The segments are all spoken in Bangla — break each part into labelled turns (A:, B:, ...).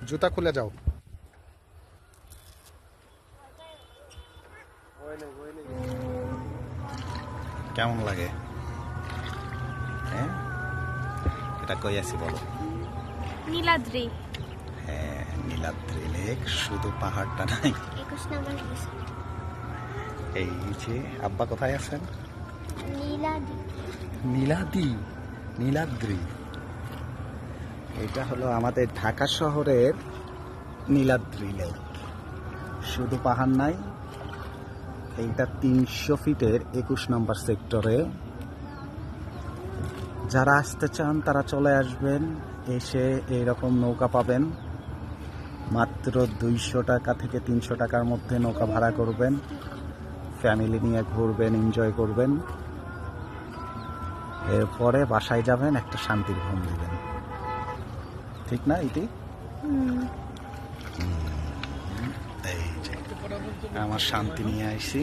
A: জুতা খুলে যাও। কেমন লাগে? হ্যাঁ, এটা কই আছি বলো?
B: নীলাদ্রি।
A: হ্যাঁ, নীলাদ্রি লেক। শুধু পাহাড়টা নাই,
B: 21 নম্বর
A: এই যে আব্বা কোথায় আছেন?
B: নীলাদ্রি।
A: নীলাদ্রি। এটা হলো আমাদের ঢাকা শহরের নীলাদ্রি লেক। শুধু পাহাড় নাই, এইটা 300 ফিটের 21 নম্বর সেক্টরে। যারা আসতে চান তারা চলে আসবেন, এসে এইরকম নৌকা পাবেন। মাত্র 200 টাকা থেকে 300 টাকার মধ্যে নৌকা ভাড়া করবেন, ফ্যামিলি নিয়ে ঘুরবেন, এনজয় করবেন। এরপরে বাসায় যাবেন, একটা শান্তির ঘুম দিবেন। ঠিক না ইতি? এই যে আমার শান্তি নিয়ে আইছি,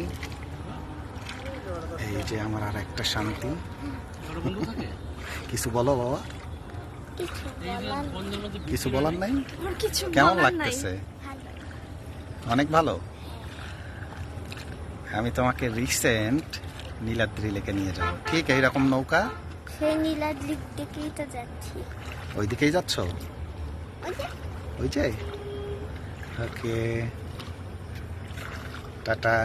A: এই যে আমার আর একটা শান্তি। কিছু বলো বাবা, কিছু বলার নাই? কেমন লাগতেছে? অনেক ভালো। আমি তোমাকে রিসেন্ট নীলাদ্রি লেকে নিয়ে যাবো, ঠিক এইরকম নৌকা।
B: সেই নীলাদ্রির দিকেই তো যাচ্ছি।
A: ওই দিকেই যাচ্ছ? ওই যে, ওকে, টাটা।